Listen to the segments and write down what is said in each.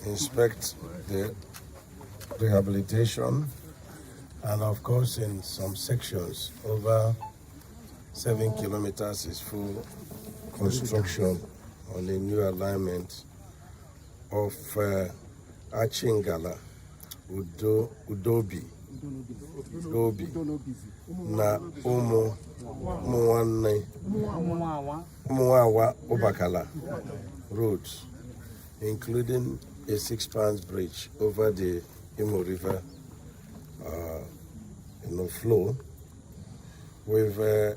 inspect the rehabilitation, and of course in some sections over 7 kilometers is full construction on a new alignment of Achingali, udoobi na ụmụnwawa Ubakala roads, including a 6-span bridge over the IMO River flow. We've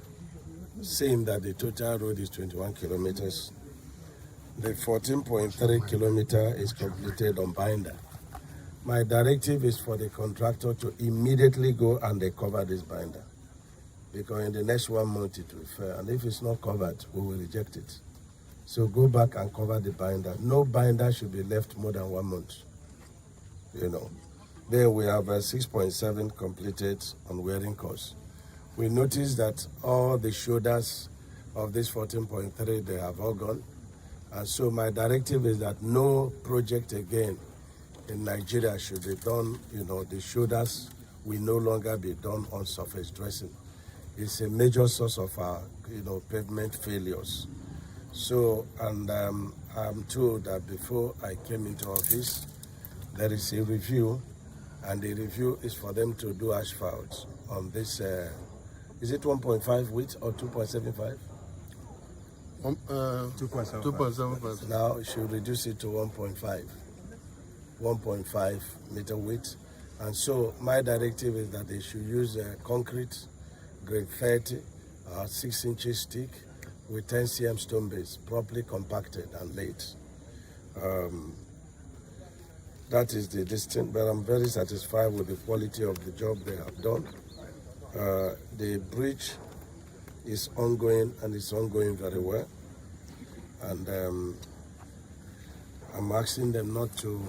seen that the total road is 21 kilometers. The 14.3 kilometer is completed on binder. My directive is for the contractor to immediately go and they cover this binder, because in the next 1 month it will fail, and if it's not covered, we will reject it. So go back and cover the binder. No binder should be left more than 1 month. Then we have a 6.7 completed on wearing course. We noticed that all the shoulders of this 14.3, they have all gone. And so my directive is that no project again in Nigeria should be done, the shoulders will no longer be done on surface dressing. It's a major source of our, pavement failures. So, and I'm told that before I came into office, there is a review, and the review is for them to do asphalt on this, is it 1.5 width or 2.75? 2.75. Now it should reduce it to 1.5 meter width. And so my directive is that they should use concrete grade 30, 6 inches thick with 10 cm stone base, properly compacted and laid. That is the distance, but I'm very satisfied with the quality of the job they have done. The bridge is ongoing, and it's ongoing very well. And I'm asking them not to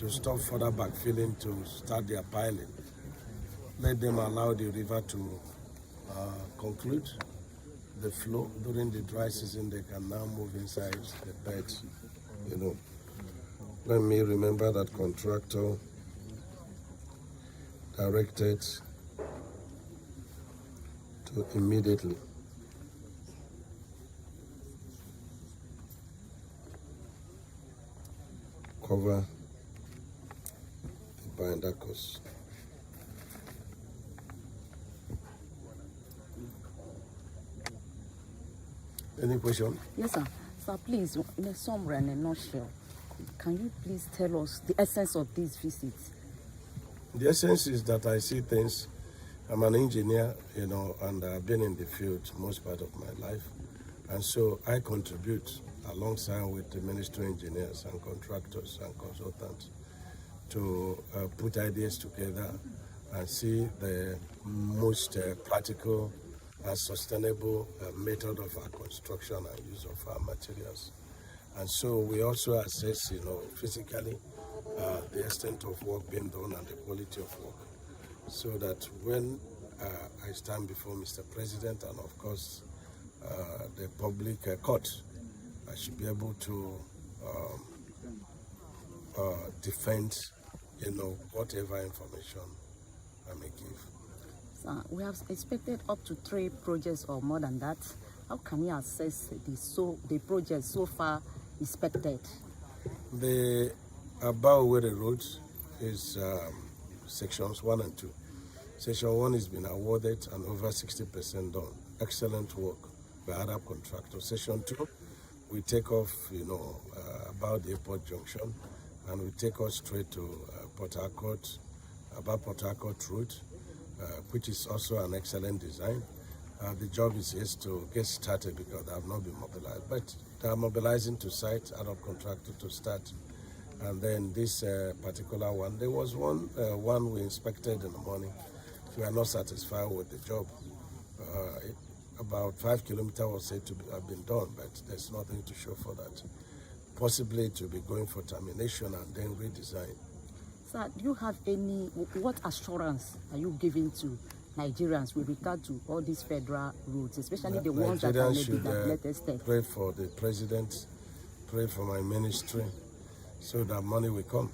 stop further backfilling to start their piling. Let them allow the river to conclude the flow. During the dry season, they can now move inside the bed. Let me remember that contractor directed to immediately cover the binder course. Any question? Yes, sir. Sir, please, in a summary and a nutshell, can you please tell us the essence of this visit? The essence is that I see things. I'm an engineer, and I've been in the field most part of my life. And so I contribute alongside with the ministry engineers and contractors and consultants to put ideas together and see the most practical and sustainable method of our construction and use of our materials. And so we also assess, physically the extent of work being done and the quality of work, so that when I stand before Mr. President and of course the public court, I should be able to defend, whatever information I may give. Sir, we have expected up to 3 projects or more than that. How can you assess the projects so far inspected? The Abia Road is sections 1 and 2. Section 1 has been awarded and over 60% done. Excellent work by Arab contractors. Section 2, we take off, about the airport junction, and we take us straight to Port Harcourt, about Port Harcourt route, which is also an excellent design. The job is yet to get started because they have not been mobilized, but they are mobilizing to site, Arab contractor to start. And then this particular one, there was one we inspected in the morning. We are not satisfied with the job. About 5 kilometers was said to have been done, but there's nothing to show for that. Possibly to be going for termination and then redesign. Sir, do you have what assurance are you giving to Nigerians with regard to all these federal roads, especially the ones that are maybe the latest step? Pray for the president, pray for my ministry, so that money will come.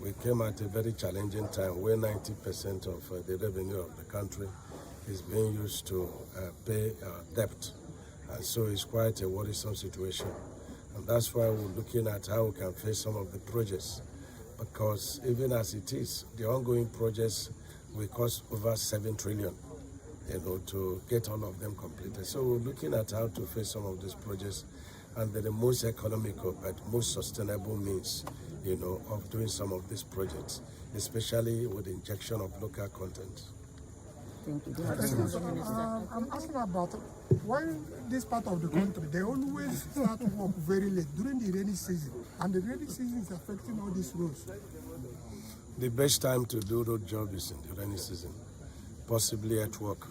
We came at a very challenging time where 90% of the revenue of the country is being used to pay debt. And so it's quite a worrisome situation. And that's why we're looking at how we can face some of the projects. Because even as it is, the ongoing projects will cost over 7 trillion, to get all of them completed. So we're looking at how to face some of these projects and the most economical but most sustainable means, of doing some of these projects, especially with the injection of local content. Thank you. I'm asking about when this part of the country, they always start work very late during the rainy season, and the rainy season is affecting all these roads. The best time to do road job is in the rainy season, possibly at work.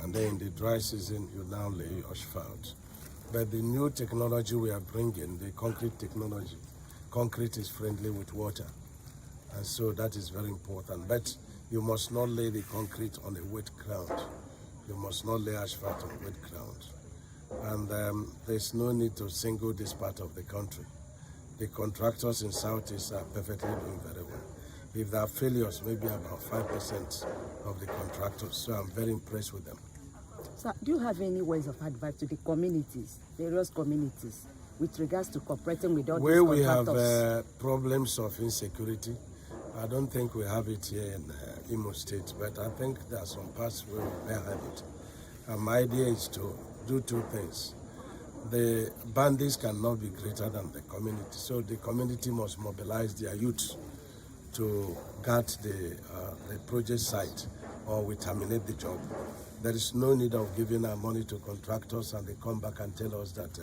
And then in the dry season, you now lay asphalt. But the new technology we are bringing, the concrete technology, concrete is friendly with water. And so that is very important. But you must not lay the concrete on a wet ground. You must not lay asphalt on wet ground. And there's no need to single this part of the country. The contractors in Southeast are perfectly doing very well. If there are failures, maybe about 5% of the contractors. So I'm very impressed with them. So do you have any words of advice to the communities, various communities, with regards to cooperating with all these contractors? Where we have problems of insecurity, I don't think we have it here in IMO State, but I think there are some parts where we have it. And my idea is to do two things. The bandits cannot be greater than the community, so the community must mobilize their youth to guard the project site, or we terminate the job. There is no need of giving our money to contractors and they come back and tell us that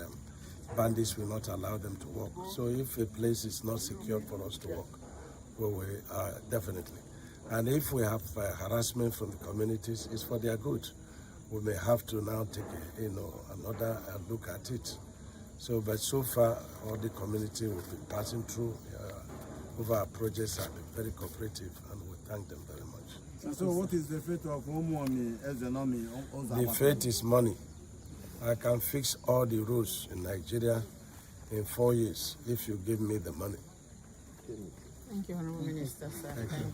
bandits will not allow them to work. So if a place is not secure for us to work, well, we definitely. And if we have harassment from the communities, it's for their good. We may have to now take another look at it. So, but so far, all the community we've been passing through over our projects have been very cooperative, and we thank them very much. So what is the fate of umahi as an army? The fate is money. I can fix all the roads in Nigeria in 4 years if you give me the money. Thank you, Honorable Minister, sir. Thank you.